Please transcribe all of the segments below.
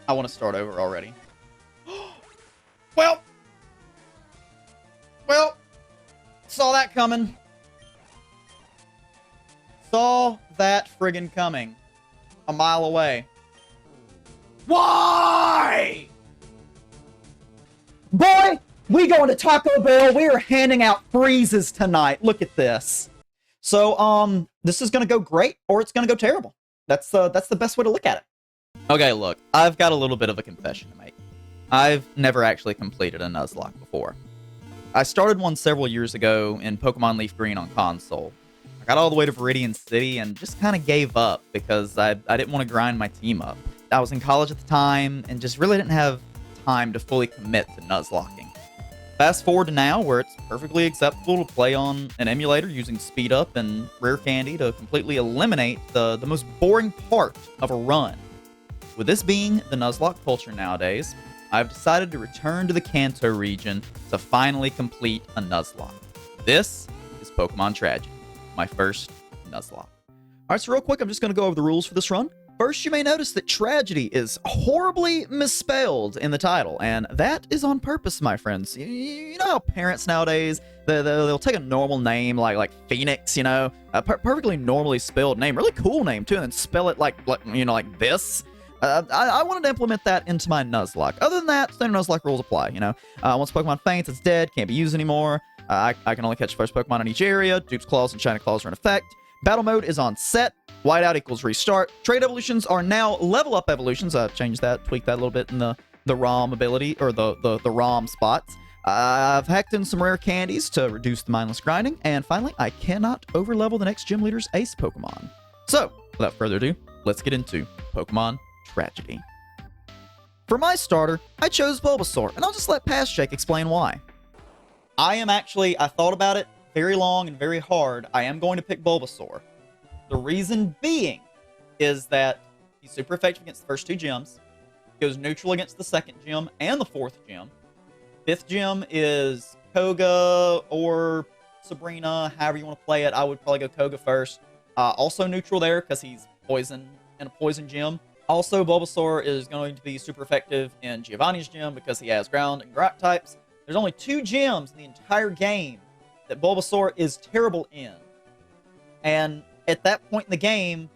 I want to start over already. Well, saw that coming. Saw that friggin' coming. A mile away. Why? Boy, we going to Taco Bell. We are handing out freezes tonight. Look at this. So, this is gonna go great, or it's gonna go terrible. That's the best way to look at it. Okay, look, I've got a little bit of a confession to make. I've never actually completed a Nuzlocke before. I started one several years ago in Pokemon Leaf Green on console. I got all the way to Viridian City and just kind of gave up because I didn't want to grind my team up. I was in college at the time and just really didn't have time to fully commit to Nuzlocking. Fast forward to now, where it's perfectly acceptable to play on an emulator using speed up and rare candy to completely eliminate the most boring part of a run. With this being the Nuzlocke culture nowadays, I've decided to return to the Kanto region to finally complete a Nuzlocke. This is Pokemon Tragedeigh, my first Nuzlocke. Alright, so real quick, I'm just going to go over the rules for this run. First, you may notice that Tragedeigh is horribly misspelled in the title, and that is on purpose, my friends. You know how parents nowadays, they'll take a normal name like Phoenix, you know, a perfectly normally spelled name, really cool name too, and then spell it like this. I wanted to implement that into my Nuzlocke. Other than that, standard Nuzlocke rules apply, you know. Once Pokemon faints, it's dead, can't be used anymore. I can only catch first Pokemon in each area. Dupe's Claws and Shiny Claws are in effect. Battle mode is on set. Whiteout equals restart. Trade evolutions are now level up evolutions. I've changed that, tweaked that a little bit in the ROM ability, or the ROM spots. I've hacked in some rare candies to reduce the mindless grinding. And finally, I cannot overlevel the next gym leader's ace Pokemon. So, without further ado, let's get into Pokemon Tragedeigh. For my starter, I chose Bulbasaur, and I'll just let Past Jake explain why. I thought about it very long and very hard. I am going to pick Bulbasaur. The reason being is that he's super effective against the first two gyms, goes neutral against the second gym and the fourth gym. Fifth gym is Koga or Sabrina, however you want to play it. I would probably go Koga first. Also neutral there because he's poison in a poison gym. Also, Bulbasaur is going to be super effective in Giovanni's gym because he has ground and rock types. There's only two gyms in the entire game that Bulbasaur is terrible in. And at that point in the game,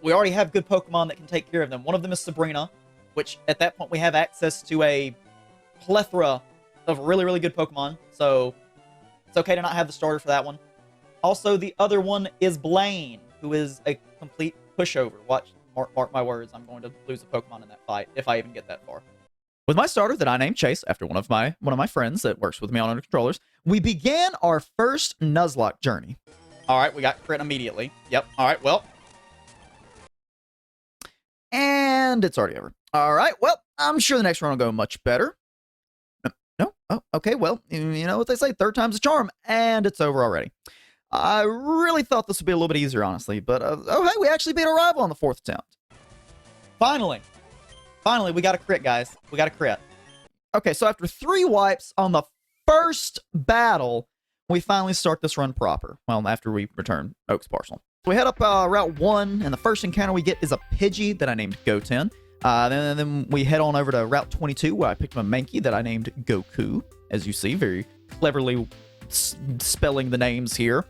we already have good Pokemon that can take care of them. One of them is Sabrina, which at that point we have access to a plethora of really, really good Pokemon. So it's okay to not have the starter for that one. Also, the other one is Blaine, who is a complete pushover. Mark my words, I'm going to lose a Pokemon in that fight, if I even get that far. With my starter that I named Chase, after one of my friends that works with me on under controllers, we began our first Nuzlocke journey. Alright, we got crit immediately. Yep, alright, well. And it's already over. Alright, well, I'm sure the next run will go much better. No? Oh, okay, well, you know what they say, third time's a charm, and it's over already. I really thought this would be a little bit easier, honestly, but, oh, hey, we actually beat a rival on the fourth attempt. Finally, we got a crit, guys. We got a crit. Okay, so after 3 wipes on the first battle, we finally start this run proper. Well, after we return Oak's Parcel. We head up Route 1, and the first encounter we get is a Pidgey that I named Goten. Then we head on over to Route 22, where I picked up a Mankey that I named Goku. As you see, very cleverly spelling the names here.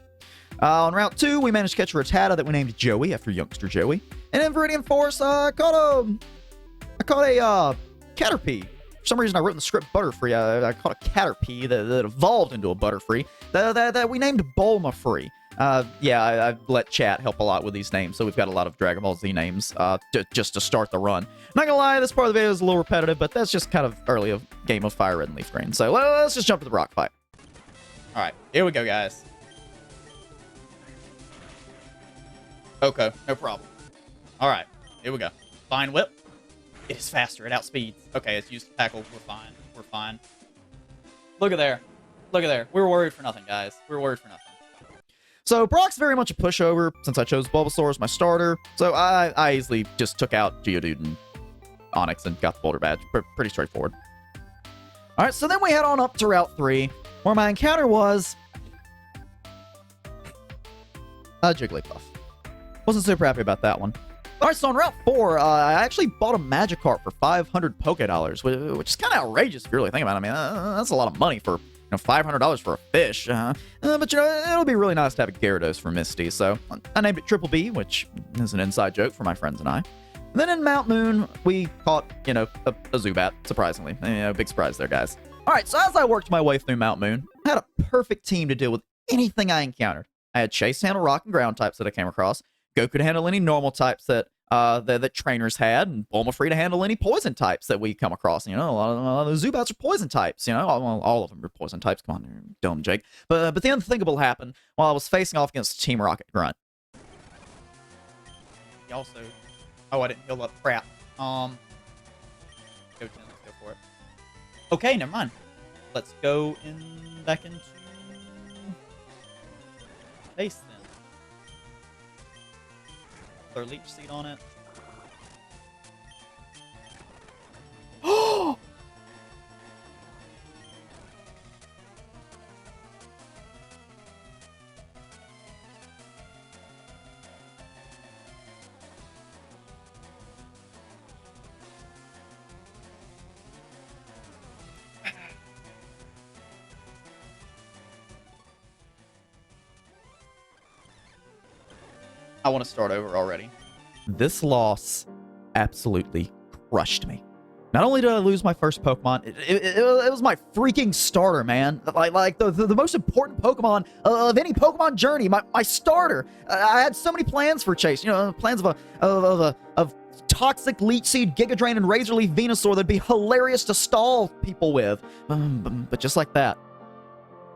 On Route 2, we managed to catch a Rattata that we named Joey, after youngster Joey. And in Viridian Forest, I caught a Caterpie. For some reason, I wrote in the script Butterfree. I caught a Caterpie that evolved into a Butterfree that we named Bulmafree. Yeah, I let chat help a lot with these names, so we've got a lot of Dragon Ball Z names just to start the run. Not gonna lie, this part of the video is a little repetitive, but that's just kind of early of game of Fire Red and Leaf Green. So let's just jump to the rock fight. All right, here we go, guys. Okay, no problem. All right, here we go. Fine Whip. It is faster. It outspeeds. Okay, it's used to tackle. We're fine. We're fine. Look at there. Look at there. We were worried for nothing, guys. We were worried for nothing. So Brock's very much a pushover since I chose Bulbasaur as my starter. So I easily just took out Geodude and Onix and got the Boulder Badge. Pretty straightforward. All right, so then we head on up to Route 3, where my encounter was a Jigglypuff. Wasn't super happy about that one. All right, so on Route 4, I actually bought a Magikarp for 500 Poké-Dollars, which is kind of outrageous if you really think about it. I mean, that's a lot of money for $500 for a fish. But, it'll be really nice to have a Gyarados for Misty, so I named it Triple B, which is an inside joke for my friends and I. And then in Mount Moon, we caught, a Zubat, surprisingly. Big surprise there, guys. All right, so as I worked my way through Mount Moon, I had a perfect team to deal with anything I encountered. I had Chase to handle rock and ground types that I came across, Goku to handle any normal types that trainers had, and Bulma to handle any poison types that we come across. A lot of the Zubats are poison types. All of them are poison types. Come on, dumb Jake. But the unthinkable happened while I was facing off against Team Rocket Grunt. He also... Oh, I didn't heal up. Crap. Go 10. Let's go for it. Okay, never mind. Let's go back into base then. Put our leech seed on it. Oh! I want to start over already. This loss absolutely crushed me. Not only did I lose my first Pokemon, it was my freaking starter, man. Like the most important Pokemon of any Pokemon journey. My starter. I had so many plans for Chase. Plans of toxic Leech Seed, Giga Drain, and Razor Leaf Venusaur that'd be hilarious to stall people with. But just like that,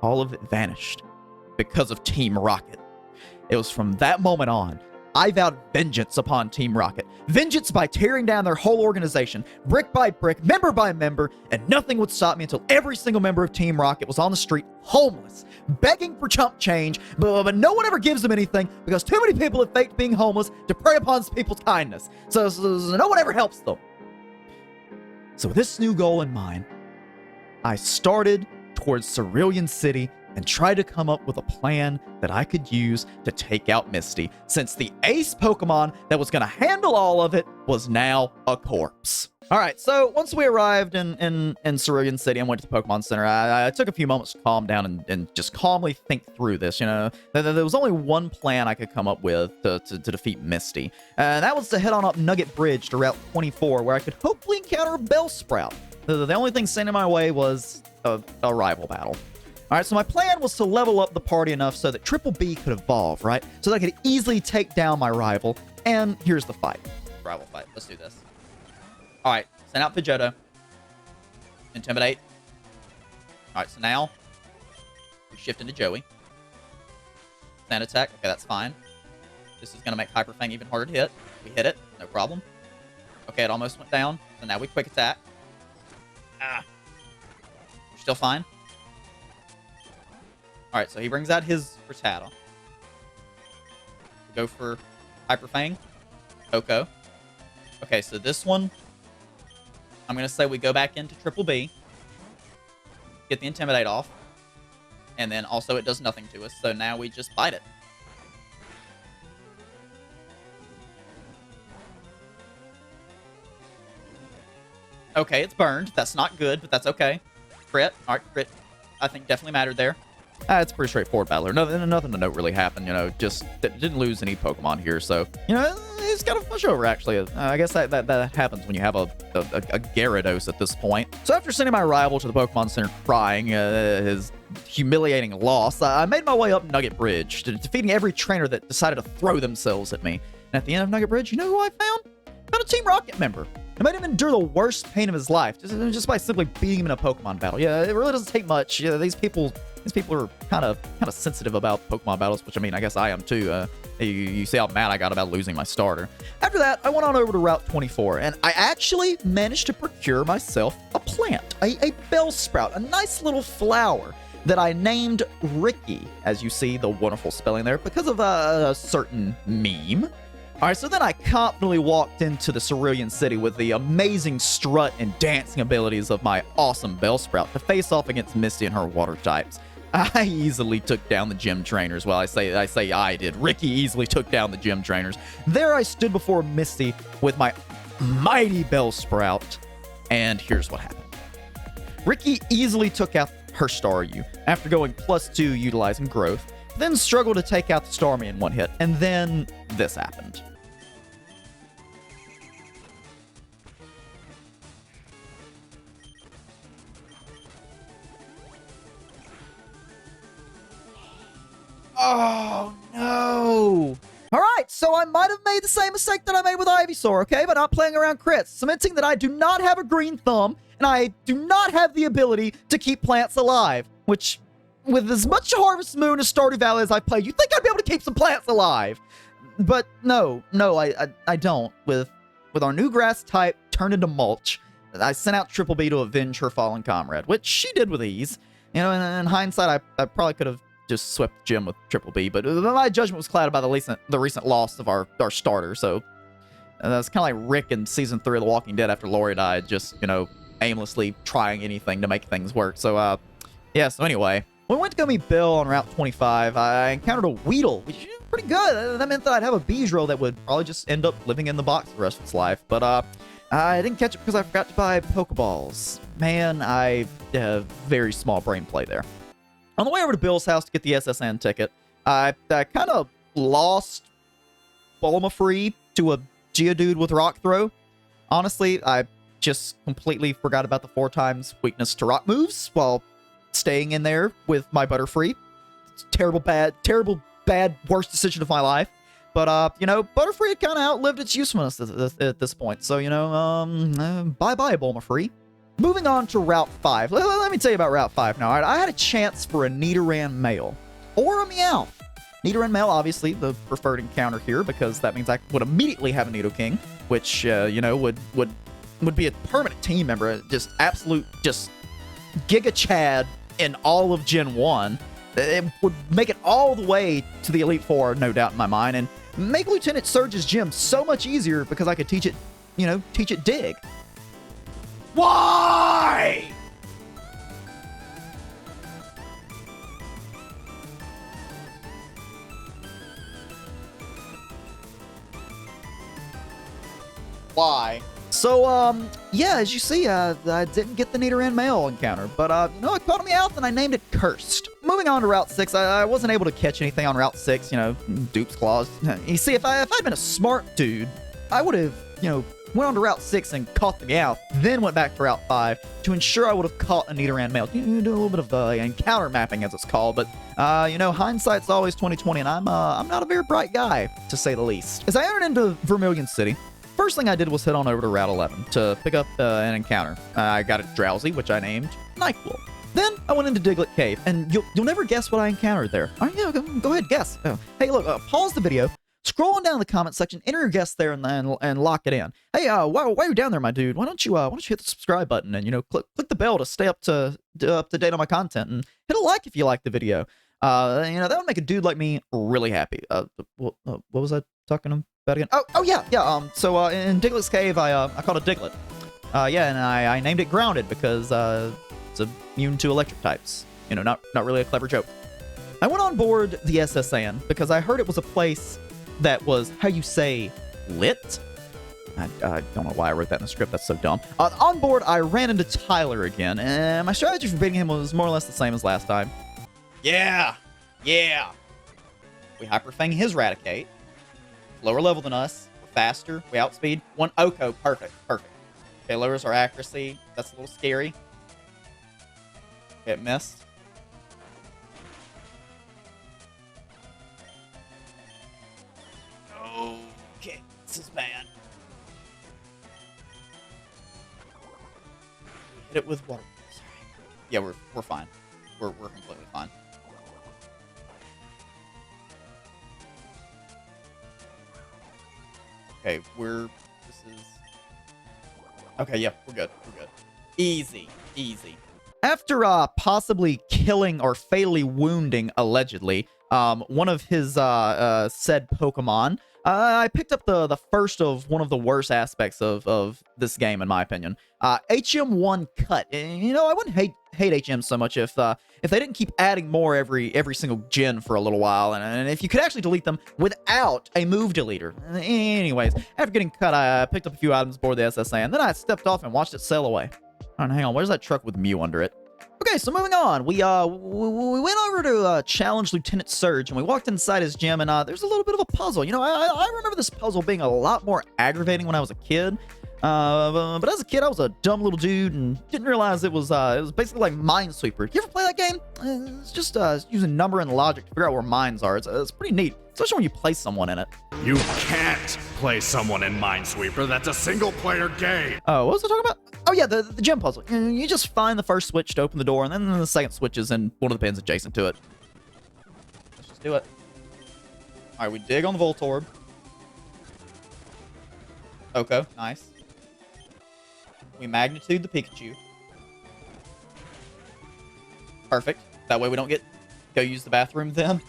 all of it vanished because of Team Rocket. It was from that moment on, I vowed vengeance upon Team Rocket. Vengeance by tearing down their whole organization, brick by brick, member by member, and nothing would stop me until every single member of Team Rocket was on the street, homeless, begging for chump change, but no one ever gives them anything because too many people have faked being homeless to prey upon people's kindness. So no one ever helps them. So with this new goal in mind, I started towards Cerulean City and tried to come up with a plan that I could use to take out Misty, since the ace Pokemon that was going to handle all of it was now a corpse. All right, so once we arrived in Cerulean City and went to the Pokemon Center, I took a few moments to calm down and just calmly think through this. There was only one plan I could come up with to defeat Misty, and that was to head on up Nugget Bridge to Route 24, where I could hopefully encounter a Bellsprout. The only thing standing in my way was a rival battle. All right, so my plan was to level up the party enough so that Triple B could evolve, right? So that I could easily take down my rival. And here's the fight. Rival fight. Let's do this. All right, send out Pidgeotto. Intimidate. All right, so now we shift into Joey. Sand attack. Okay, that's fine. This is going to make Hyper Fang even harder to hit. We hit it. No problem. Okay, it almost went down. So now we quick attack. We're still fine. All right, so he brings out his Rattata. Go for Hyper Fang. Oko. Okay, so this one, I'm going to say we go back into Triple B. Get the Intimidate off. And then also it does nothing to us, so now we just bite it. Okay, it's burned. That's not good, but that's okay. Crit. All right, crit. I think definitely mattered there. It's a pretty straightforward battler. Nothing to note really happened, just didn't lose any Pokemon here, so, it's got a push over, actually. I guess that happens when you have a Gyarados at this point. So after sending my rival to the Pokemon Center crying his humiliating loss, I made my way up Nugget Bridge, defeating every trainer that decided to throw themselves at me. And at the end of Nugget Bridge, you know who I found? I found a Team Rocket member. I made him endure the worst pain of his life, just by simply beating him in a Pokemon battle. Yeah, it really doesn't take much. These people are kind of sensitive about Pokemon battles, which, I mean, I guess I am too. You see how mad I got about losing my starter. After that, I went on over to Route 24, and I actually managed to procure myself a plant, a Bellsprout, a nice little flower that I named Ricky, as you see the wonderful spelling there, because of a certain meme. All right, so then I confidently walked into the Cerulean City with the amazing strut and dancing abilities of my awesome Bellsprout to face off against Misty and her water types. I easily took down the gym trainers. Well, I say I did. Ricky easily took down the gym trainers. There I stood before Misty with my mighty Bellsprout, and here's what happened. Ricky easily took out her Staryu after going +2 utilizing growth, then struggled to take out the Starmie in one hit, and then this happened. Oh, no. All right, so I might have made the same mistake that I made with Ivysaur, okay? By not playing around crits, cementing that I do not have a green thumb, and I do not have the ability to keep plants alive, which, with as much Harvest Moon as Stardew Valley as I play, you'd think I'd be able to keep some plants alive. But no, I don't. With our new grass type turned into mulch, I sent out Triple B to avenge her fallen comrade, which she did with ease. You know, in hindsight, I probably could have just swept the gym with Triple B, but my judgment was clouded by the recent loss of our starter, so that's kind of like Rick in Season 3 of The Walking Dead after Lori died, just, you know, aimlessly trying anything to make things work. So, yeah, so anyway, when we went to go meet Bill on Route 25, I encountered a Weedle, which is pretty good. That meant that I'd have a Beedrill that would probably just end up living in the box the rest of its life, but, I didn't catch it because I forgot to buy Pokeballs. Man, I have very small brain play there. On the way over to Bill's house to get the SSN ticket, I kind of lost Bulma Free to a Geodude with Rock Throw. Honestly, I just completely forgot about the 4x weakness to rock moves while staying in there with my Butterfree. It's terrible, bad, worst decision of my life. But, you know, Butterfree had kind of outlived its usefulness at this point. So, you know, bye-bye, Bulma Free. Moving on to Route 5. Let me tell you about Route 5 now. All right, I had a chance for a Nidoran male or a Meowth. Nidoran male, obviously, the preferred encounter here because that means I would immediately have a Nidoking, which, you know, would be a permanent team member. Just absolute, just Giga Chad in all of Gen 1. It would make it all the way to the Elite Four, no doubt in my mind, and make Lieutenant Surge's gym so much easier because I could teach it, you know, teach it Dig. Why? Why? So, yeah, as you see, I didn't get the Nidoran male encounter, but, you know, I caught a Meowth and I named it Cursed. Moving on to Route 6, I wasn't able to catch anything on Route 6, you know, Dupe's Claws. You see, if I'd been a smart dude, I would have, you know, went on to Route 6 and caught the Meowth, then went back to Route 5 to ensure I would have caught a Nidoran male. You do a little bit of encounter mapping, as it's called, but, you know, hindsight's always 20/20, and I'm not a very bright guy, to say the least. As I entered into Vermilion City, first thing I did was head on over to Route 11 to pick up an encounter. I got a Drowsy, which I named Nyquil. Then I went into Diglett Cave, and you'll never guess what I encountered there. All right, yeah, go ahead, guess. Oh. Hey, look, pause the video, scroll on down the comment section, enter your guess there, and lock it in. Hey, while you're down there, my dude, why don't you hit the subscribe button and, you know, click the bell to stay up to date on my content, and hit a like if you like the video. You know, that would make a dude like me really happy. What was I talking about again? Oh yeah. So in Diglett's Cave, I caught a Diglett. Yeah, and I named it Grounded because it's immune to electric types. You know, not really a clever joke. I went on board the SSN because I heard it was a place that was, how you say, lit? I don't know why I wrote that in the script. That's so dumb. On board, I ran into Tyler again, and my strategy for beating him was more or less the same as last time. Yeah. We Hyperfang his Raticate. Lower level than us. We're faster. We outspeed. One Oko. Perfect. Okay, lowers our accuracy. That's a little scary. It missed. Okay, this is bad. Hit it with water. Yeah, we're fine. We're completely fine. Okay, okay, yeah, we're good. Easy. After possibly killing or fatally wounding, allegedly, one of his said Pokemon, I picked up the first of one of the worst aspects of this game, in my opinion. HM1 cut. You know, I wouldn't hate HM so much if they didn't keep adding more every single gen for a little while, and if you could actually delete them without a move deleter. Anyways, after getting cut, I picked up a few items aboard the SSA, and then I stepped off and watched it sail away. All right, hang on. Where's that truck with Mew under it? Okay, so moving on, we went over to challenge Lieutenant Surge, and we walked inside his gym, and there's a little bit of a puzzle. You know, I remember this puzzle being a lot more aggravating when I was a kid. But as a kid, I was a dumb little dude and didn't realize it was basically like Minesweeper. You ever play that game? It's just using number and logic to figure out where mines are. It's pretty neat, especially when you place someone in it. You can't play someone in Minesweeper. That's a single-player game. Oh, what was I talking about? Oh yeah, the gem puzzle. You just find the first switch to open the door, and then the second switch is in one of the pins adjacent to it. Let's just do it. All right, we dig on the Voltorb. Okay, nice. We magnitude the Pikachu. Perfect. That way we don't go use the bathroom then.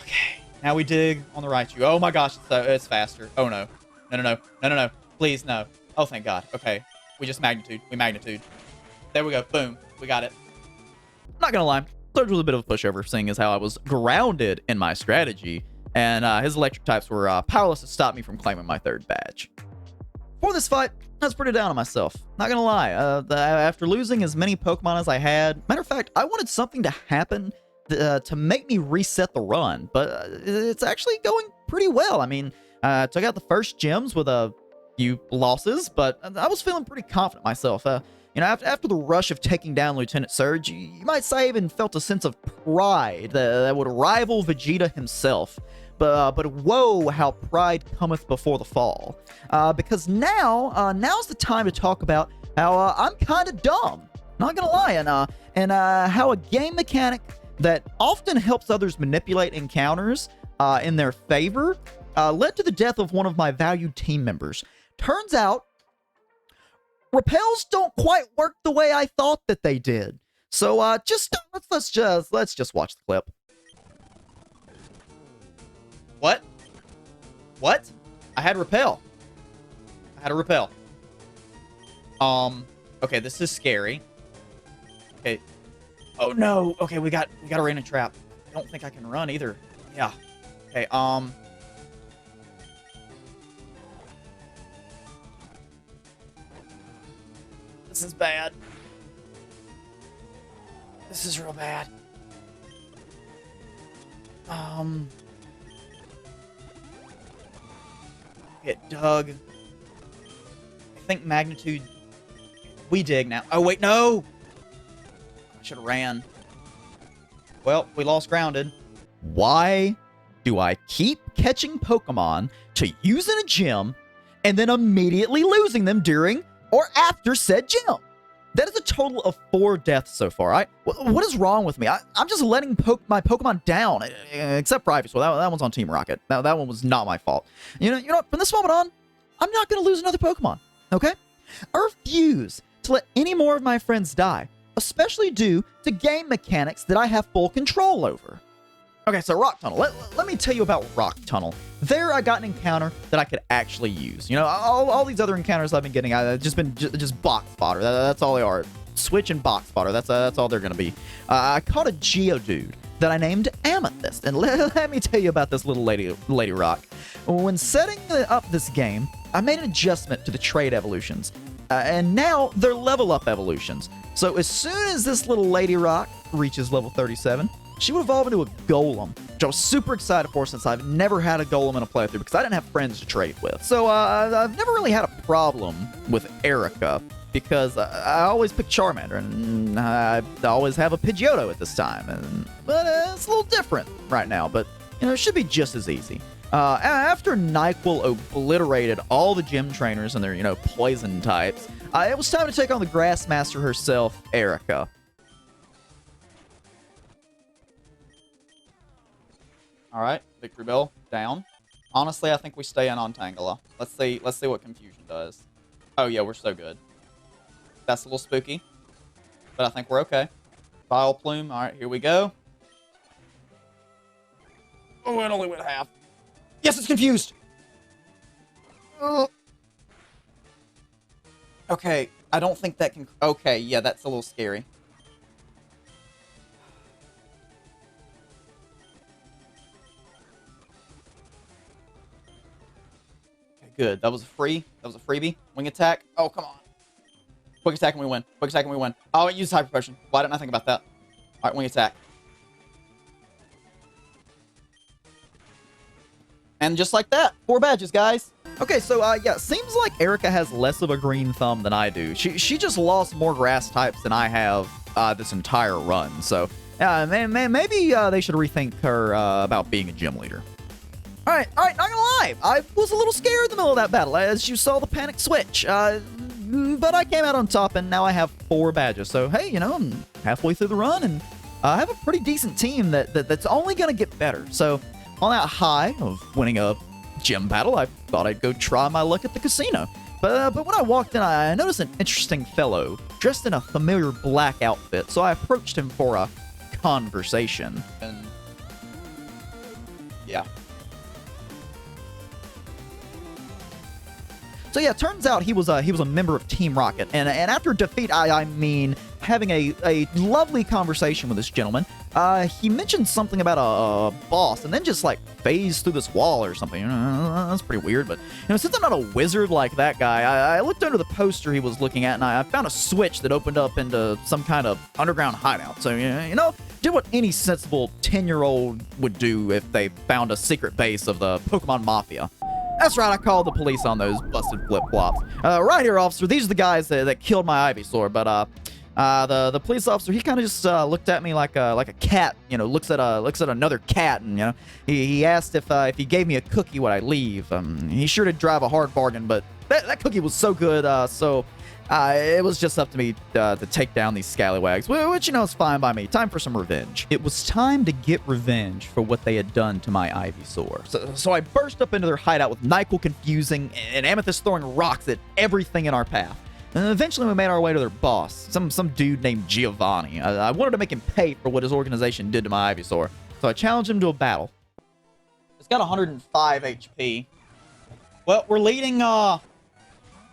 Okay, now we dig on the Raichu. Oh my gosh, it's faster. Oh no. No. Please, no. Oh, thank God. Okay. We just magnitude. We magnitude. There we go. Boom. We got it. Not gonna lie. Surge was a bit of a pushover, seeing as how I was grounded in my strategy, and his electric types were powerless to stop me from claiming my third badge. For this fight, I was pretty down on myself. Not gonna lie. After losing as many Pokemon as I had, matter of fact, I wanted something to happen to make me reset the run, but it's actually going pretty well. I mean, took out the first gyms with a few losses, but I was feeling pretty confident myself. You know, after the rush of taking down Lieutenant Surge, you might say I even felt a sense of pride that would rival Vegeta himself. But whoa, how pride cometh before the fall. Because now's the time to talk about how I'm kind of dumb. Not gonna lie, and how a game mechanic that often helps others manipulate encounters in their favor led to the death of one of my valued team members. Turns out, repels don't quite work the way I thought that they did. So let's just watch the clip. What? I had repel. I had a repel. Okay, this is scary. Okay. Oh no. Okay, we got a random trap. I don't think I can run either. Yeah. Okay, this is bad. This is real bad. Get dug. I think magnitude. We dig now. Oh wait, no! I should have ran. Well, we lost grounded. Why do I keep catching Pokemon to use in a gym and then immediately losing them during or after said gym? That is a total of 4 deaths so far. What is wrong with me? I'm just letting my Pokemon down, except for Ivysaur. That one's on Team Rocket. That one was not my fault. You know what? From this moment on, I'm not going to lose another Pokemon, okay? I refuse to let any more of my friends die, especially due to game mechanics that I have full control over. Okay, so Rock Tunnel. Let me tell you about Rock Tunnel. There, I got an encounter that I could actually use. You know, all these other encounters I've been getting, I've just been just box fodder. That's all they are. Switch and box fodder. That's all they're gonna be. I caught a Geodude that I named Amethyst, and let me tell you about this little lady rock. When setting up this game, I made an adjustment to the trait evolutions, and now they're level up evolutions. So as soon as this little lady rock reaches level 37. She would evolve into a Golem, which I was super excited for since I've never had a Golem in a playthrough because I didn't have friends to trade with. So I've never really had a problem with Erica because I always pick Charmander, and I always have a Pidgeotto at this time. But it's a little different right now, but you know, it should be just as easy. After NyQuil obliterated all the gym trainers and their, you know, poison types, it was time to take on the Grass Master herself, Erica. All right, Victory Bell down. Honestly, I think we stay in on Tangela. Let's see what Confusion does. Oh yeah, we're so good. That's a little spooky, but I think we're okay. Bile Plume. All right, here we go. Oh, it only went half. Yes, it's confused. Okay, I don't think that can... Okay, yeah, that's a little scary. Okay, good. That was a free. That was a freebie. Wing attack. Oh, come on. Quick attack and we win. Quick attack and we win. Oh, it used hyper potion. Why didn't I think about that? All right, wing attack. And just like that, 4 badges, guys. Okay, so, yeah, seems like Erica has less of a green thumb than I do. She just lost more grass types than I have this entire run. So, maybe they should rethink her about being a gym leader. All right, not gonna lie. I was a little scared in the middle of that battle, as you saw the panic switch. But I came out on top, and now I have 4 badges. So, hey, you know, I'm halfway through the run, and I have a pretty decent team that's only gonna get better. So, on that high of winning a gym battle, I thought I'd go try my luck at the casino. But when I walked in, I noticed an interesting fellow dressed in a familiar black outfit, so I approached him for a conversation. And yeah. So yeah, turns out he was a member of Team Rocket, and after defeat, I mean having a lovely conversation with this gentleman. He mentioned something about a boss, and then just like phased through this wall or something. That's pretty weird, but you know, since I'm not a wizard like that guy, I looked under the poster he was looking at, and I found a switch that opened up into some kind of underground hideout. So you know, did what any sensible 10-year-old would do if they found a secret base of the Pokemon Mafia. That's right, I called the police on those busted flip-flops. Right here, officer, these are the guys that killed my Ivysaur, but the police officer, he kind of just looked at me like a cat, you know, looks at another cat, and you know, he asked if he gave me a cookie, would I leave? He sure did drive a hard bargain, but that cookie was so good, so it was just up to me to take down these scallywags, which, you know, is fine by me. Time for some revenge. It was time to get revenge for what they had done to my Ivysaur. So I burst up into their hideout with Nyquil confusing and Amethyst throwing rocks at everything in our path. And eventually we made our way to their boss, some dude named Giovanni. I wanted to make him pay for what his organization did to my Ivysaur, so I challenged him to a battle. It's got 105 HP. Well, we're leading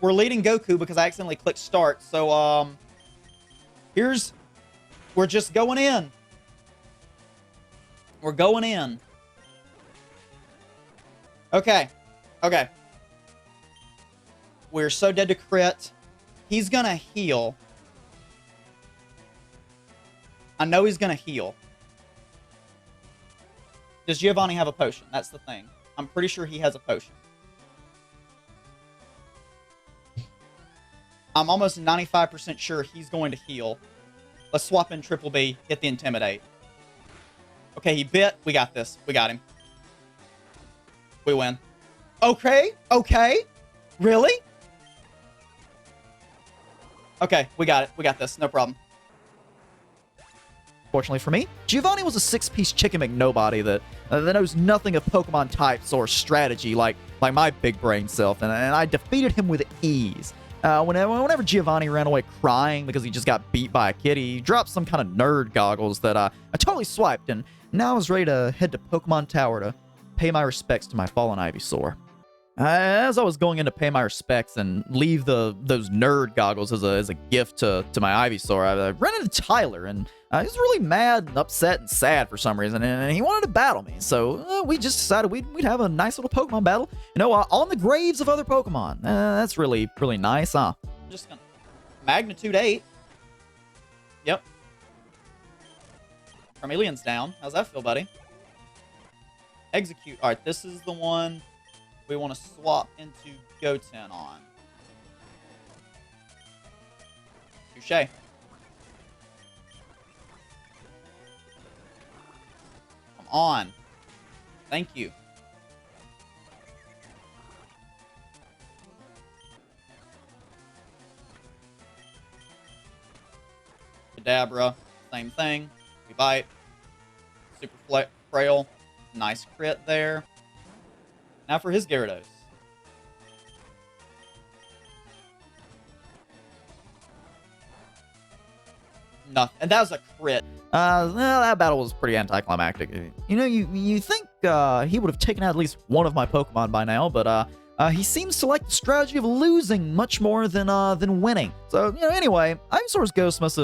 Goku because I accidentally clicked start. So, we're just going in. We're going in. Okay. We're so dead to crit. He's gonna heal. I know he's gonna heal. Does Giovanni have a potion? That's the thing. I'm pretty sure he has a potion. I'm almost 95% sure he's going to heal. Let's swap in Triple B, hit the Intimidate. Okay, he bit. We got this. We got him. We win. Okay. Really? Okay, we got it. We got this. No problem. Fortunately for me, Giovanni was a 6-piece chicken McNobody that knows nothing of Pokemon types or strategy like my big brain self, and I defeated him with ease. Whenever Giovanni ran away crying because he just got beat by a kid, he dropped some kind of nerd goggles that I totally swiped, and now I was ready to head to Pokemon Tower to pay my respects to my fallen Ivysaur. As I was going in to pay my respects and leave those nerd goggles as a gift to my Ivysaur, I ran into Tyler, and he was really mad and upset and sad for some reason, and he wanted to battle me. So we just decided we'd have a nice little Pokemon battle, you know, on the graves of other Pokemon. That's really nice, huh? Just gonna Magnitude 8. Yep. Charmeleon's down. How's that feel, buddy? Execute. All right, this is the one we want to swap into Goten on. Touché. Come on. Thank you. Kadabra, same thing. We bite. Super frail. Nice crit there. Now for his Gyarados. Nothing. And that was a crit. Well, that battle was pretty anticlimactic. You know, you think he would have taken out at least one of my Pokemon by now, but he seems to like the strategy of losing much more than winning. So, anyway, Ivysaur's ghost must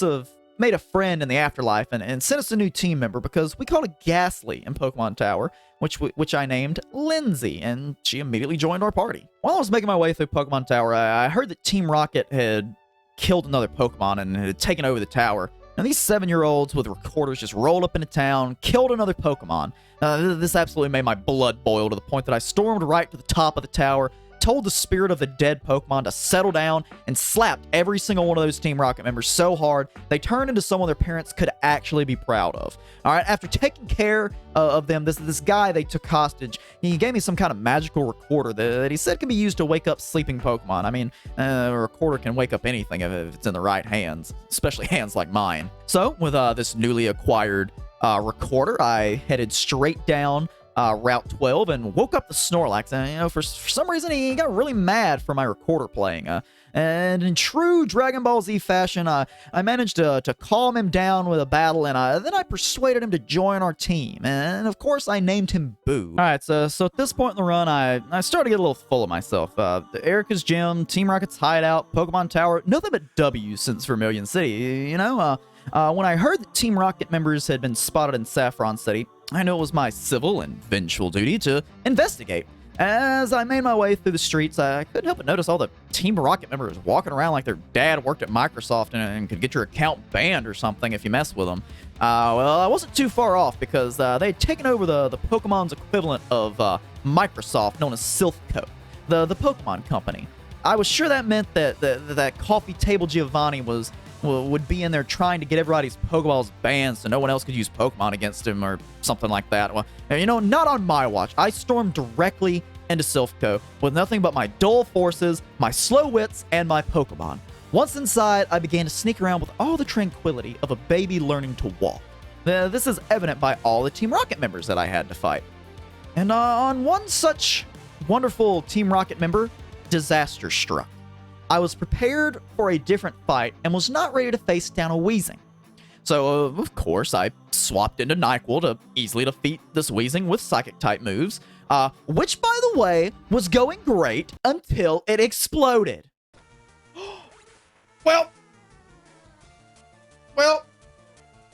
have made a friend in the afterlife and sent us a new team member because we called a Ghastly in Pokemon Tower, which I named Lindsay, and she immediately joined our party. While I was making my way through Pokemon Tower, I heard that Team Rocket had killed another Pokemon and had taken over the tower. Now, these 7-year-olds with recorders just rolled up into town, killed another Pokemon. This absolutely made my blood boil to the point that I stormed right to the top of the tower, told the spirit of the dead Pokemon to settle down, and slapped every single one of those Team Rocket members so hard they turned into someone their parents could actually be proud of. All right, after taking care of them, this guy they took hostage, he gave me some kind of magical recorder that he said can be used to wake up sleeping Pokemon. I mean, a recorder can wake up anything if it's in the right hands, especially hands like mine. So, with this newly acquired recorder, I headed straight down Route 12 and woke up the Snorlax. And, for some reason, he got really mad for my recorder playing. And in true Dragon Ball Z fashion, I managed to calm him down with a battle, and then I persuaded him to join our team. And, of course, I named him Boo. All right, so at this point in the run, I started to get a little full of myself. Erica's Gym, Team Rocket's Hideout, Pokemon Tower, nothing but W's since Vermilion City, when I heard that Team Rocket members had been spotted in Saffron City, I knew it was my civil and vengeful duty to investigate. As I made my way through the streets, I couldn't help but notice all the Team Rocket members walking around like their dad worked at Microsoft and could get your account banned or something if you mess with them. Well, I wasn't too far off because they had taken over the Pokemon's equivalent of Microsoft, known as Silphco, the Pokemon company. I was sure that meant that Coffee Table Giovanni would be in there trying to get everybody's Pokeballs banned so no one else could use Pokemon against him or something like that. Well, not on my watch. I stormed directly into Silphco with nothing but my dull forces, my slow wits, and my Pokemon. Once inside, I began to sneak around with all the tranquility of a baby learning to walk. This is evident by all the Team Rocket members that I had to fight. And on one such wonderful Team Rocket member, disaster struck. I was prepared for a different fight and was not ready to face down a Weezing. So, of course, I swapped into NyQuil to easily defeat this Weezing with Psychic-type moves, which, by the way, was going great until it exploded. Well,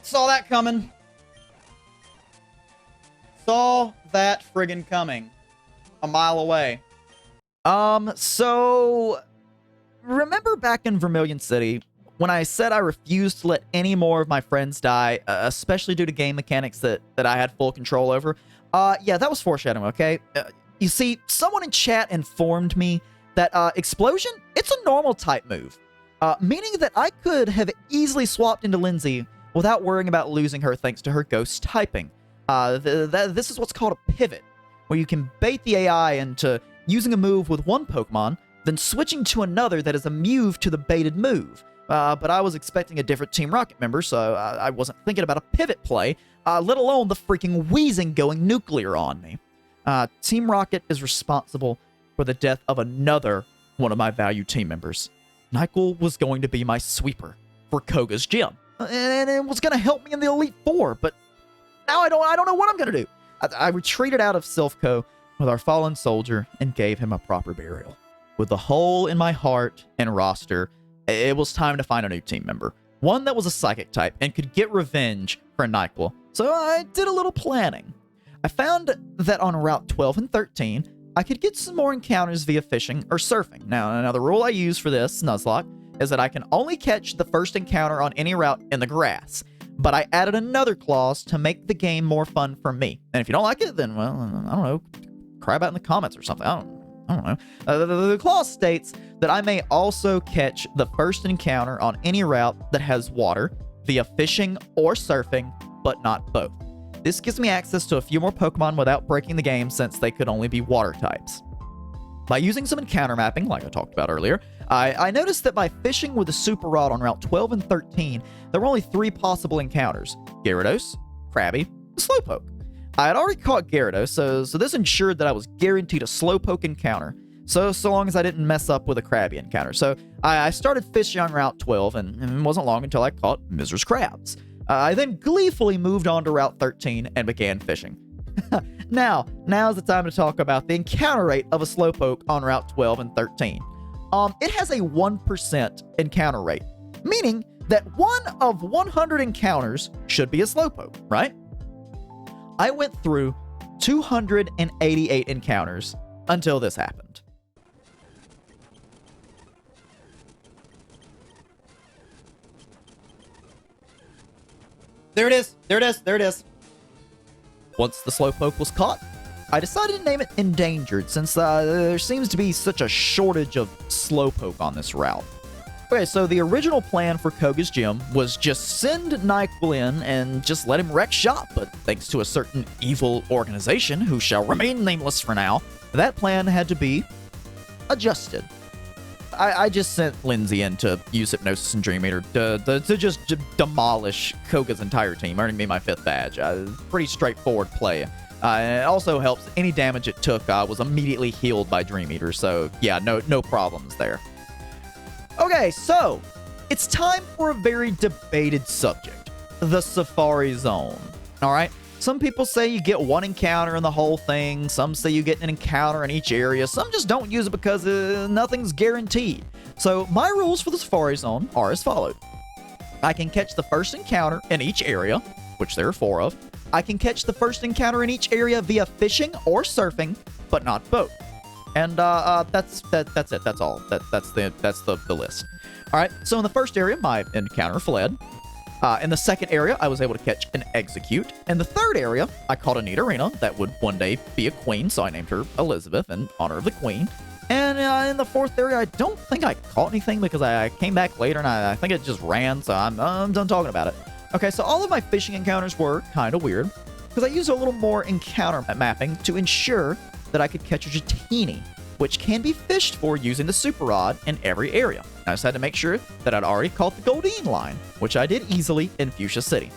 saw that coming. Saw that friggin' coming. A mile away. So... Remember back in Vermilion City, when I said I refused to let any more of my friends die, especially due to game mechanics that I had full control over? Yeah, that was foreshadowing, okay? You see, someone in chat informed me that Explosion, it's a normal type move, meaning that I could have easily swapped into Lindsay without worrying about losing her thanks to her ghost typing. This is what's called a pivot, where you can bait the AI into using a move with one Pokemon, then switching to another that is immune to the baited move. But I was expecting a different Team Rocket member, so I wasn't thinking about a pivot play, let alone the freaking Weezing going nuclear on me. Team Rocket is responsible for the death of another one of my valued team members. NyQuil was going to be my sweeper for Koga's gym, and it was going to help me in the Elite Four, but now I don't know what I'm going to do. I retreated out of Silphco with our fallen soldier and gave him a proper burial. With the hole in my heart and roster, it was time to find a new team member. One that was a psychic type and could get revenge for NyQuil. So I did a little planning. I found that on Route 12 and 13, I could get some more encounters via fishing or surfing. Now the rule I use for this Nuzlocke is that I can only catch the first encounter on any route in the grass. But I added another clause to make the game more fun for me. And if you don't like it, then, well, I don't know, cry about it in the comments or something. I don't know. The clause states that I may also catch the first encounter on any route that has water via fishing or surfing, but not both. This gives me access to a few more Pokemon without breaking the game since they could only be water types. By using some encounter mapping, like I talked about earlier, I noticed that by fishing with a Super Rod on Route 12 and 13, there were only 3 possible encounters: Gyarados, Krabby, and Slowpoke. I had already caught Gyarados, so this ensured that I was guaranteed a Slowpoke encounter, so long as I didn't mess up with a Krabby encounter. So I started fishing on Route 12, and it wasn't long until I caught Mizra's Crabs. I then gleefully moved on to Route 13 and began fishing. Now's the time to talk about the encounter rate of a Slowpoke on Route 12 and 13. It has a 1% encounter rate, meaning that 1 of 100 encounters should be a Slowpoke, right? I went through 288 encounters until this happened. There it is. There it is. There it is. Once the Slowpoke was caught, I decided to name it Endangered since there seems to be such a shortage of Slowpoke on this route. Okay, so the original plan for Koga's gym was just send NyQuil in and just let him wreck shop, but thanks to a certain evil organization who shall remain nameless for now, that plan had to be adjusted. I just sent Lindsay in to use Hypnosis and Dream Eater to just demolish Koga's entire team, earning me my 5th badge. Pretty straightforward play. It also helps any damage it took was immediately healed by Dream Eater, so yeah, no problems there. Okay, so it's time for a very debated subject, the Safari Zone. All right, some people say you get 1 encounter in the whole thing. Some say you get an encounter in each area. Some just don't use it because nothing's guaranteed. So my rules for the Safari Zone are as follows. I can catch the first encounter in each area, which there are 4 of. I can catch the first encounter in each area via fishing or surfing, but not both. And that's it. That's all. That's the list. All right. So in the first area, my encounter fled. In the second area, I was able to catch an Execute. In the third area, I caught a Nidorina that would one day be a queen, so I named her Elizabeth in honor of the queen. And in the fourth area, I don't think I caught anything because I came back later and I think it just ran, so I'm done talking about it. Okay, so all of my fishing encounters were kind of weird because I used a little more encounter mapping to ensure that I could catch a Jatini, which can be fished for using the Super Rod in every area. I just had to make sure that I'd already caught the Goldeen line, which I did easily in Fuchsia City.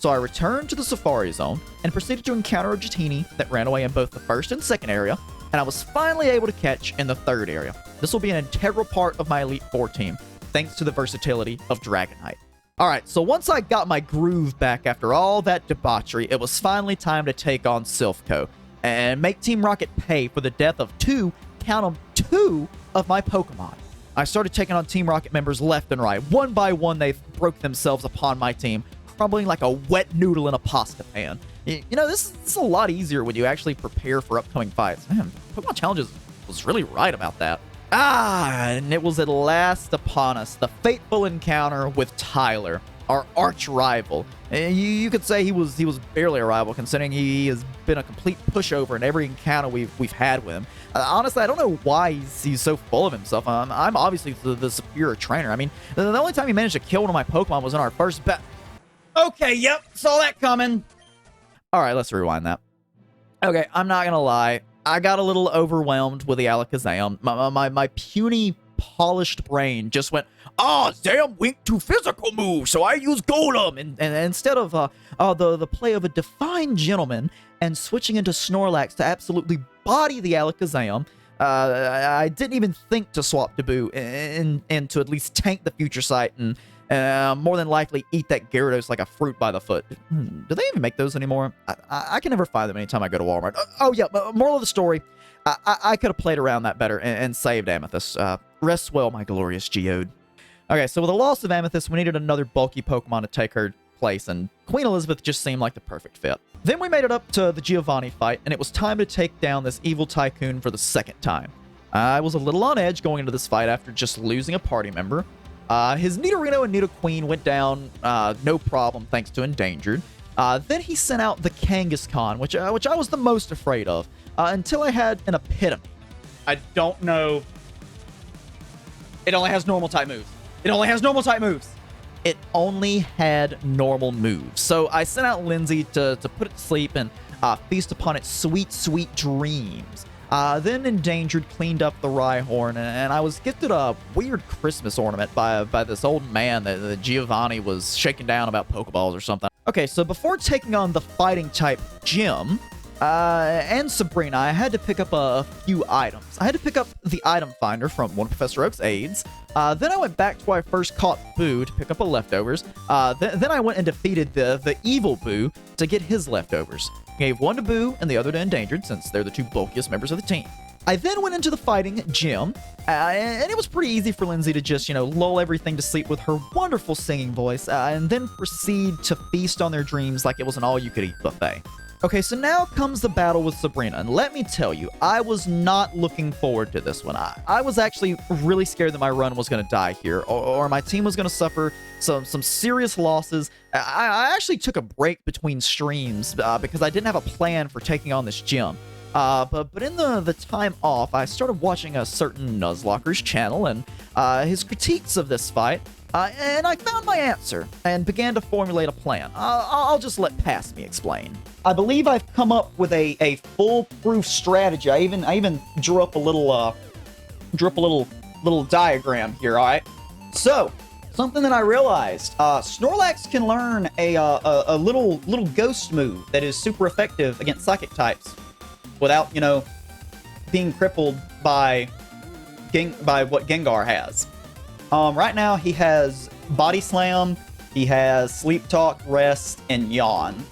So I returned to the Safari Zone and proceeded to encounter a Jatini that ran away in both the first and second area, and I was finally able to catch in the third area. This will be an integral part of my Elite Four team, thanks to the versatility of Dragonite. Alright, so once I got my groove back after all that debauchery, it was finally time to take on Silphco and make Team Rocket pay for the death of count them, 2 of my Pokemon. I started taking on Team Rocket members left and right. One by one, they broke themselves upon my team, crumbling like a wet noodle in a pasta pan. You know, this is a lot easier when you actually prepare for upcoming fights. Man, Pokemon Challenges was really right about that. And it was at last upon us, the fateful encounter with Tyler, our arch rival. You could say he was barely a rival, considering he has been a complete pushover in every encounter we've had with him. Honestly, I don't know why he's so full of himself. I'm obviously the superior trainer. I mean, the only time he managed to kill one of my Pokemon was in our first bet. Okay, yep, saw that coming. All right, let's rewind that. Okay, I'm not gonna lie. I got a little overwhelmed with the Alakazam. My puny, polished brain just went, Zam winked to physical moves, so I use Golem. And instead of the play of a defined gentleman and switching into Snorlax to absolutely body the Alakazam, I didn't even think to swap Debut and to at least tank the Future Sight and more than likely eat that Gyarados like a fruit by the foot. Do they even make those anymore? I can never find them anytime I go to Walmart. Oh yeah, moral of the story, I could have played around that better and saved Amethyst. Rest well, my glorious Geode. Okay, so with the loss of Amethyst, we needed another bulky Pokemon to take her place, and Queen Elizabeth just seemed like the perfect fit. Then we made it up to the Giovanni fight, and it was time to take down this evil tycoon for the second time. I was a little on edge going into this fight after just losing a party member. His Nidorino and Nidoqueen went down no problem thanks to Endangered. Then he sent out the Kangaskhan, which I was the most afraid of, until I had an Epitome. I don't know. It only has normal type moves. It only has normal type moves. It only had normal moves. So I sent out Lindsay to put it to sleep and feast upon its sweet, sweet dreams. Then Endangered cleaned up the Rhyhorn, and I was gifted a weird Christmas ornament by this old man that Giovanni was shaking down about Pokeballs or something. Okay, so before taking on the fighting type gym, and Sabrina, I had to pick up a few items. I had to pick up the item finder from one of Professor Oak's aides. Then I went back to where I first caught Boo to pick up the leftovers. Then I went and defeated the evil Boo to get his leftovers. Gave one to Boo and the other to Endangered, since they're the two bulkiest members of the team. I then went into the fighting gym, and it was pretty easy for Lindsay to just, lull everything to sleep with her wonderful singing voice, and then proceed to feast on their dreams like it was an all-you-could-eat buffet. Okay, so now comes the battle with Sabrina, and let me tell you, I was not looking forward to this one. I was actually really scared that my run was going to die here, or my team was going to suffer some serious losses. I actually took a break between streams because I didn't have a plan for taking on this gym. But in the time off, I started watching a certain Nuzlocker's channel and his critiques of this fight, and I found my answer and began to formulate a plan. I'll just let past me explain. I believe I've come up with a foolproof strategy. I even drew up a little diagram here. All right. So something that I realized: Snorlax can learn a little ghost move that is super effective against psychic types, without, being crippled by what Gengar has. Right now, he has Body Slam, he has Sleep Talk, Rest, and Yawn.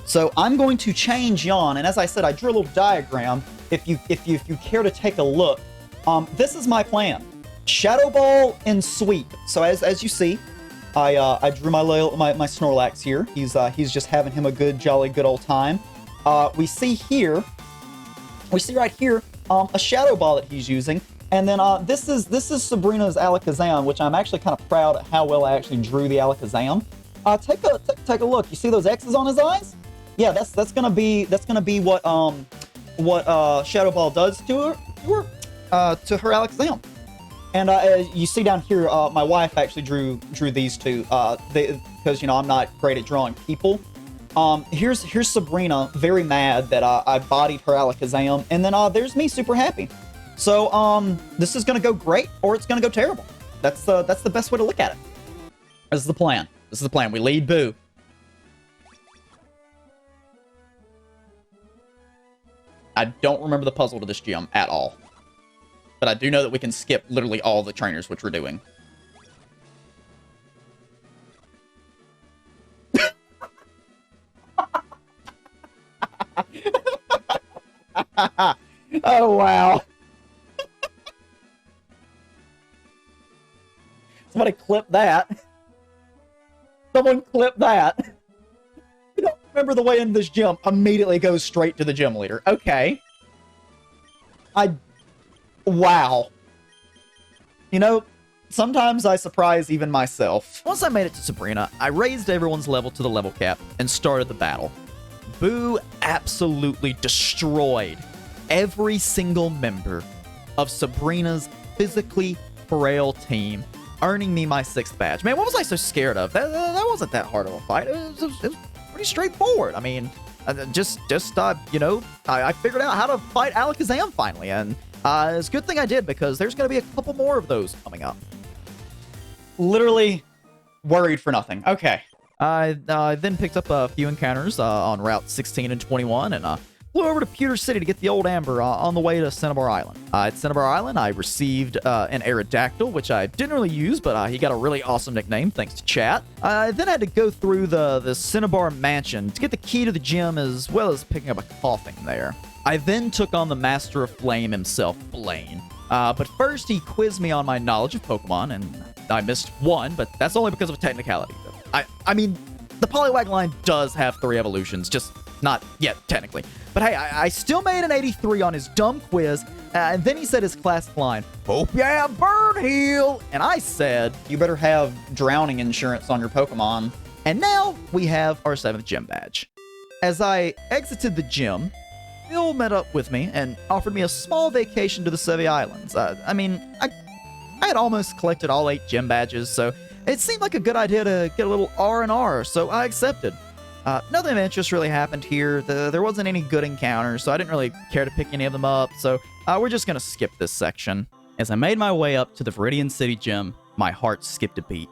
So I'm going to change Yawn, and as I said, I drew a little diagram. If you care to take a look, this is my plan: Shadow Ball and Sweep. So as you see, I drew my Snorlax here. He's just having him a good old time. We see right here a Shadow Ball that he's using, and then this is Sabrina's Alakazam, which I'm actually kind of proud of how well I actually drew the Alakazam. Take a look. You see those X's on his eyes? Yeah, that's gonna be what Shadow Ball does to her Alakazam. And you see down here, my wife actually drew these two because I'm not great at drawing people. Here's Sabrina, very mad that I bodied her Alakazam, and then there's me, super happy. So this is gonna go great, or it's gonna go terrible. That's the best way to look at it. This is the plan. We lead Boo. I don't remember the puzzle to this gym at all, but I do know that we can skip literally all the trainers, which we're doing. Oh, wow. Somebody clip that. Someone clip that. You don't remember the way in this gym immediately goes straight to the gym leader. Okay. Wow. Sometimes I surprise even myself. Once I made it to Sabrina, I raised everyone's level to the level cap and started the battle. Boo absolutely destroyed every single member of Sabrina's physically frail team, earning me my 6th badge. Man, what was I so scared of? That wasn't that hard of a fight. It was pretty straightforward. I mean, I figured out how to fight Alakazam finally, and it's a good thing I did, because there's going to be a couple more of those coming up. Literally worried for nothing. Okay. I then picked up a few encounters on Route 16 and 21, and flew over to Pewter City to get the old Amber on the way to Cinnabar Island. At Cinnabar Island, I received an Aerodactyl, which I didn't really use, but he got a really awesome nickname thanks to chat. I then had to go through the Cinnabar Mansion to get the key to the gym, as well as picking up a Coughing there. I then took on the Master of Flame himself, Blaine. But first, he quizzed me on my knowledge of Pokemon, and I missed one, but that's only because of a technicality. I mean, the Poliwag line does have 3 evolutions, just not yet, technically. But hey, I still made an 83 on his dumb quiz, and then he said his classic line, "Hope you have Burn Heal!" And I said, "You better have drowning insurance on your Pokemon." And now we have our 7th gym badge. As I exited the gym, Phil met up with me and offered me a small vacation to the Sevi Islands. I had almost collected all 8 gym badges, so it seemed like a good idea to get a little R&R, so I accepted. Nothing of interest really happened here. There wasn't any good encounters, so I didn't really care to pick any of them up, so we're just gonna skip this section. As I made my way up to the Viridian City Gym, my heart skipped a beat.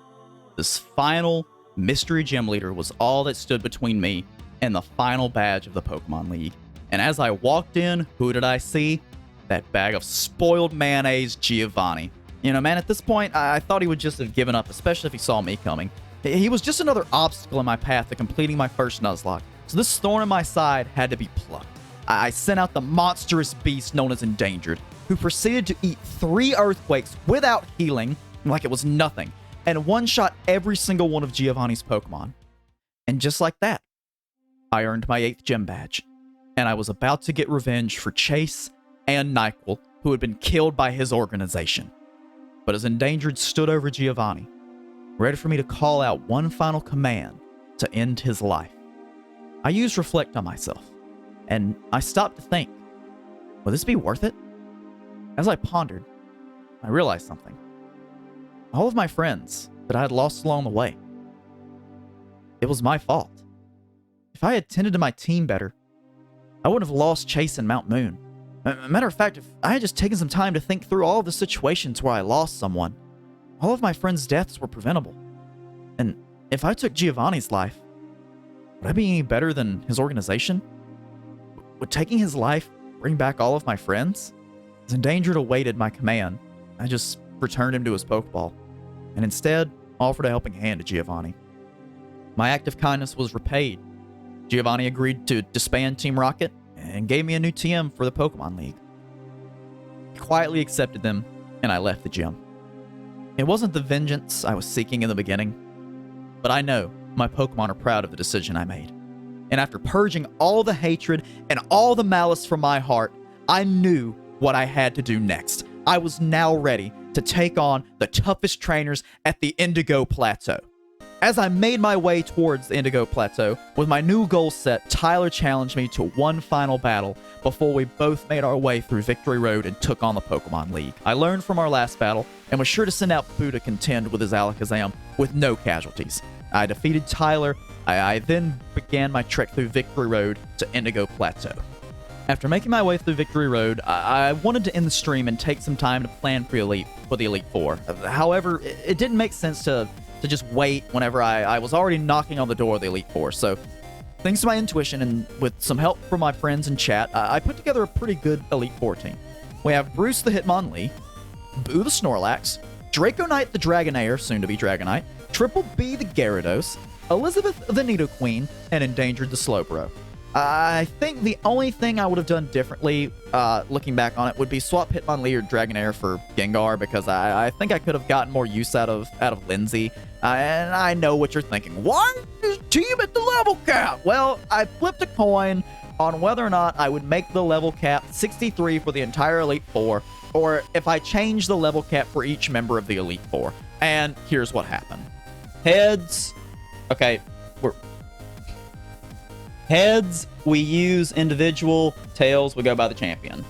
This final mystery gym leader was all that stood between me and the final badge of the Pokemon League. And as I walked in, who did I see? That bag of spoiled mayonnaise, Giovanni. You know, man, at this point, I thought he would just have given up, especially if he saw me coming. He was just another obstacle in my path to completing my first Nuzlocke, so this thorn in my side had to be plucked. I sent out the monstrous beast known as Endangered, who proceeded to eat 3 earthquakes without healing, like it was nothing, and one-shot every single one of Giovanni's Pokemon. And just like that, I earned my 8th gym badge, and I was about to get revenge for Chase and Nyquil, who had been killed by his organization. But as Endangered stood over Giovanni, ready for me to call out one final command to end his life, I used Reflect on myself, and I stopped to think, will this be worth it? As I pondered, I realized something. All of my friends that I had lost along the way, it was my fault. If I had tended to my team better, I wouldn't have lost Chase and Mount Moon. Matter of fact, if I had just taken some time to think through all of the situations where I lost someone, all of my friends' deaths were preventable. And if I took Giovanni's life, would I be any better than his organization? Would taking his life bring back all of my friends? As Endangered awaited my command, I just returned him to his Pokeball, and instead offered a helping hand to Giovanni. My act of kindness was repaid. Giovanni agreed to disband Team Rocket and gave me a new TM for the Pokemon League. I quietly accepted them, and I left the gym. It wasn't the vengeance I was seeking in the beginning, but I know my Pokemon are proud of the decision I made. And after purging all the hatred and all the malice from my heart, I knew what I had to do next. I was now ready to take on the toughest trainers at the Indigo Plateau. As I made my way towards the Indigo Plateau, with my new goal set, Tyler challenged me to one final battle before we both made our way through Victory Road and took on the Pokemon League. I learned from our last battle and was sure to send out Boo to contend with his Alakazam with no casualties. I defeated Tyler. I then began my trek through Victory Road to Indigo Plateau. After making my way through Victory Road, I wanted to end the stream and take some time to plan for the Elite Four. However, it didn't make sense to just wait whenever I was already knocking on the door of the Elite Four. So, thanks to my intuition and with some help from my friends in chat, I put together a pretty good Elite Four team. We have Bruce the Hitmonlee, Boo the Snorlax, Draconite the Dragonair, soon to be Dragonite, Triple B the Gyarados, Elizabeth the Nidoqueen, and Endangered the Slowbro. I think the only thing I would have done differently, looking back on it, would be swap Hitmonlee or Dragonair for Gengar, because I think I could have gotten more use out of Lindsay. And I know what you're thinking. Why is team at the level cap? Well, I flipped a coin on whether or not I would make the level cap 63 for the entire Elite Four, or if I change the level cap for each member of the Elite Four. And here's what happened. Heads. Okay, Heads, we use individual. Tails, we go by the champion.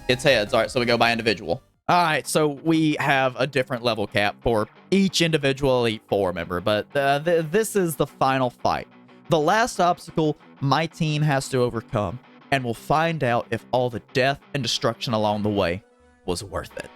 It's heads. All right, so we go by individual. All right, so we have a different level cap for each individual Elite Four member, but this is the final fight. The last obstacle my team has to overcome, and we'll find out if all the death and destruction along the way was worth it.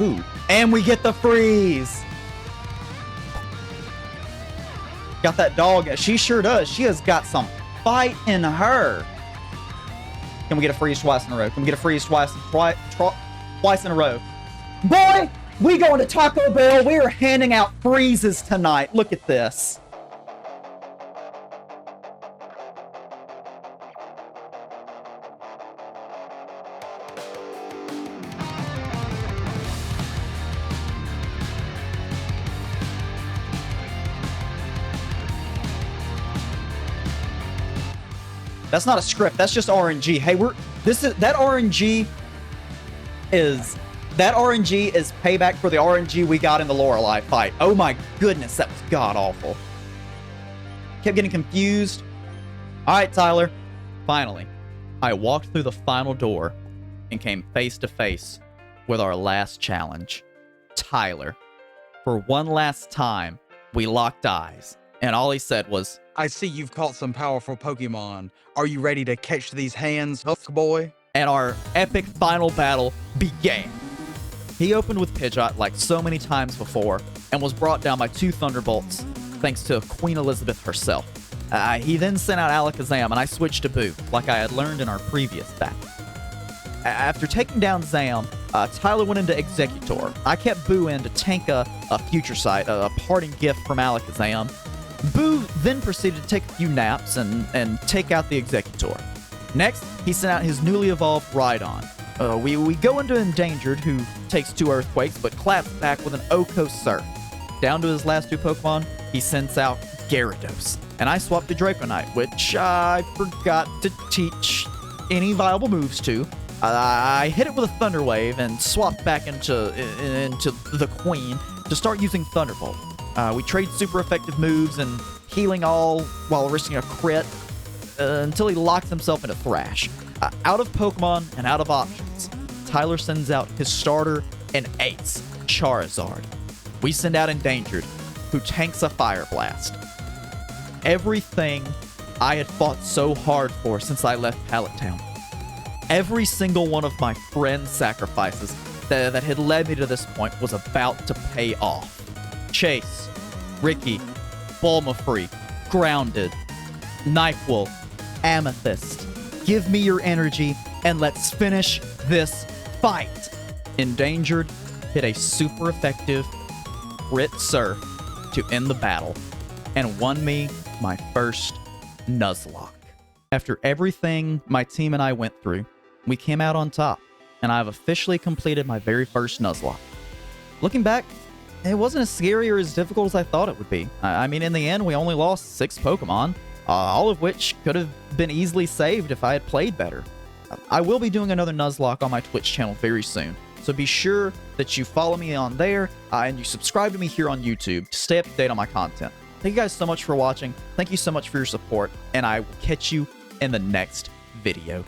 Ooh. And we get the freeze. Got that dog. She sure does. She has got some fight in her. Can we get a freeze twice in a row? Can we get a freeze twice in a row? Boy, we going to Taco Bell. We are handing out freezes tonight. Look at this. That's not a script. That's just RNG. Hey, that RNG is payback for the RNG we got in the Lorelei fight. Oh my goodness, that was god awful. Kept getting confused. All right, Tyler. Finally, I walked through the final door and came face to face with our last challenge, Tyler. For one last time, we locked eyes, and all he said was, I see you've caught some powerful Pokemon. Are you ready to catch these hands, Boy? And our epic final battle began. He opened with Pidgeot like so many times before and was brought down by 2 Thunderbolts thanks to Queen Elizabeth herself. He then sent out Alakazam and I switched to Boo like I had learned in our previous battle. After taking down Zam, Tyler went into Executor. I kept Boo in to tank a Future Sight, a parting gift from Alakazam. Boo then proceeded to take a few naps and take out the Executor. Next, he sent out his newly evolved Rhydon. We go into Endangered, who takes 2 Earthquakes, but claps back with an Oko Surf. Down to his last 2 Pokemon, he sends out Gyarados. And I swapped to Draconite, which I forgot to teach any viable moves to. I hit it with a Thunder Wave and swapped back into the Queen to start using Thunderbolt. We trade super effective moves and healing all while risking a crit until he locks himself into Thrash. Out of Pokemon and out of options, Tyler sends out his starter and ace, Charizard. We send out Endangered, who tanks a Fire Blast. Everything I had fought so hard for since I left Pallet Town. Every single one of my friend's sacrifices that had led me to this point was about to pay off. Chase, Ricky, Bulmafree, Grounded, Nyquil, Amethyst. Give me your energy and let's finish this fight. Endangered hit a super effective Crit Surf to end the battle and won me my first Nuzlocke. After everything my team and I went through, we came out on top, and I've officially completed my very first Nuzlocke. Looking back, it wasn't as scary or as difficult as I thought it would be. I mean, in the end, we only lost 6 Pokemon, all of which could have been easily saved if I had played better. I will be doing another Nuzlocke on my Twitch channel very soon, so be sure that you follow me on there and you subscribe to me here on YouTube to stay up to date on my content. Thank you guys so much for watching. Thank you so much for your support, and I will catch you in the next video.